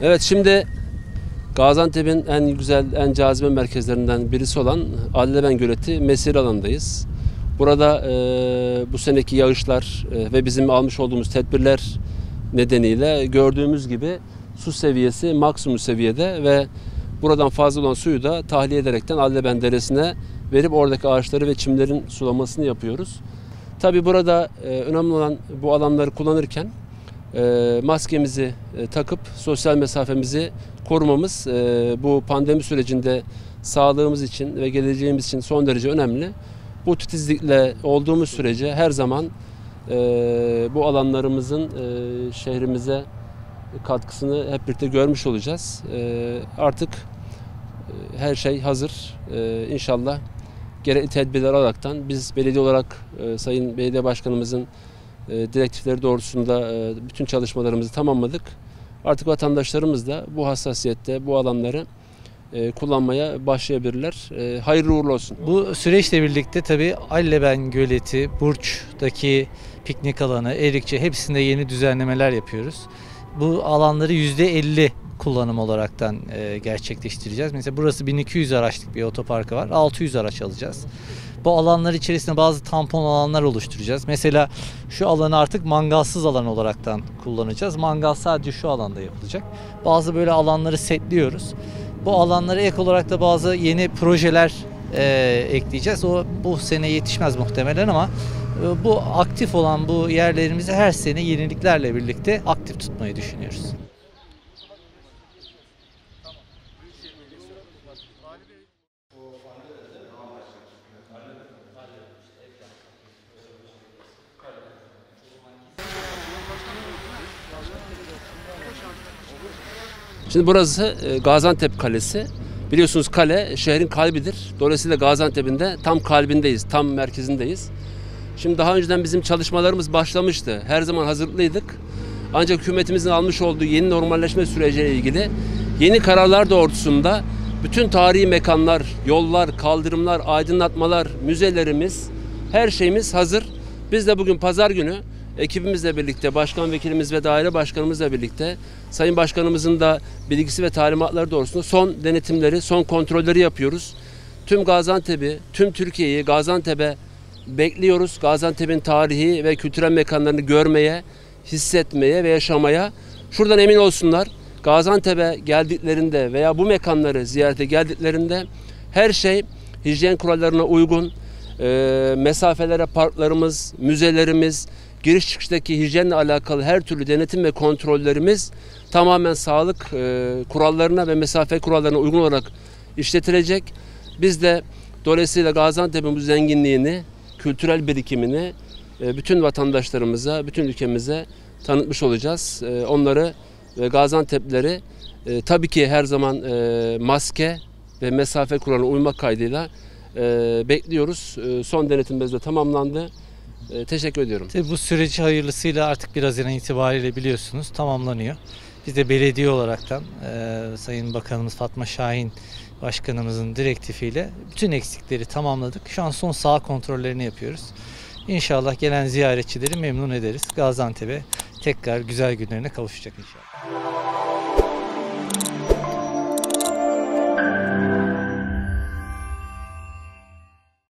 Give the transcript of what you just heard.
Evet, şimdi Gaziantep'in en güzel, en cazibe merkezlerinden birisi olan Alleben Göleti mesire alanındayız. Burada bu seneki yağışlar ve bizim almış olduğumuz tedbirler nedeniyle gördüğümüz gibi su seviyesi maksimum seviyede ve buradan fazla olan suyu da tahliye ederekten Alleben Deresi'ne verip oradaki ağaçları ve çimlerin sulamasını yapıyoruz. Tabii burada önemli olan bu alanları kullanırken maskemizi takıp sosyal mesafemizi korumamız bu pandemi sürecinde sağlığımız için ve geleceğimiz için son derece önemli. Bu titizlikle olduğumuz sürece her zaman bu alanlarımızın şehrimize katkısını hep birlikte görmüş olacağız. Artık her şey hazır. İnşallah gerekli tedbirler alaraktan biz belediye olarak Sayın Belediye Başkanımızın direktifleri doğrultusunda bütün çalışmalarımızı tamamladık. Artık vatandaşlarımız da bu hassasiyette bu alanları kullanmaya başlayabilirler. Hayırlı uğurlu olsun. Bu süreçle birlikte tabii Alleben Göleti, Burç'taki piknik alanı, Erikçe hepsinde yeni düzenlemeler yapıyoruz. Bu alanları %50 kullanım olaraktan gerçekleştireceğiz. Mesela burası 1200 araçlık bir otoparkı var. 600 araç alacağız. Bu alanlar içerisinde bazı tampon alanlar oluşturacağız. Mesela şu alanı artık mangalsız alan olaraktan kullanacağız. Mangal sadece şu alanda yapılacak. Bazı böyle alanları setliyoruz. Bu alanlara ek olarak da bazı yeni projeler ekleyeceğiz. O bu sene yetişmez muhtemelen ama bu aktif olan bu yerlerimizi her sene yeniliklerle birlikte aktif tutmayı düşünüyoruz. Şimdi burası Gaziantep Kalesi. Biliyorsunuz kale şehrin kalbidir. Dolayısıyla Gaziantep'in de tam kalbindeyiz, tam merkezindeyiz. Şimdi daha önceden bizim çalışmalarımız başlamıştı. Her zaman hazırlıydık. Ancak hükümetimizin almış olduğu yeni normalleşme süreciyle ilgili yeni kararlar doğrultusunda bütün tarihi mekanlar, yollar, kaldırımlar, aydınlatmalar, müzelerimiz, her şeyimiz hazır. Biz de bugün pazar günü ekibimizle birlikte, başkan vekilimiz ve daire başkanımızla birlikte Sayın Başkanımızın da bilgisi ve talimatları doğrultusunda son denetimleri, son kontrolleri yapıyoruz. Tüm Gaziantep'i, tüm Türkiye'yi Gaziantep'e bekliyoruz. Gaziantep'in tarihi ve kültürel mekanlarını görmeye, hissetmeye ve yaşamaya. Şuradan emin olsunlar. Gaziantep'e geldiklerinde veya bu mekanları ziyarete geldiklerinde her şey hijyen kurallarına uygun. Mesafelere parklarımız, müzelerimiz, giriş çıkıştaki hijyenle alakalı her türlü denetim ve kontrollerimiz tamamen sağlık kurallarına ve mesafe kurallarına uygun olarak işletilecek. Biz de dolayısıyla Gaziantep'in bu zenginliğini, kültürel birikimini bütün vatandaşlarımıza, bütün ülkemize tanıtmış olacağız. Onları ve Gaziantep'lileri tabii ki her zaman maske ve mesafe kuralına uymak kaydıyla bekliyoruz. Son denetimimiz de tamamlandı. Teşekkür ediyorum. Tabii bu süreci hayırlısıyla artık 1 Haziran itibariyle biliyorsunuz tamamlanıyor. Biz de belediye olaraktan Sayın Bakanımız Fatma Şahin Başkanımızın direktifiyle bütün eksikleri tamamladık. Şu an son saha kontrollerini yapıyoruz. İnşallah gelen ziyaretçileri memnun ederiz. Gaziantep'e tekrar güzel günlerine kavuşacak inşallah.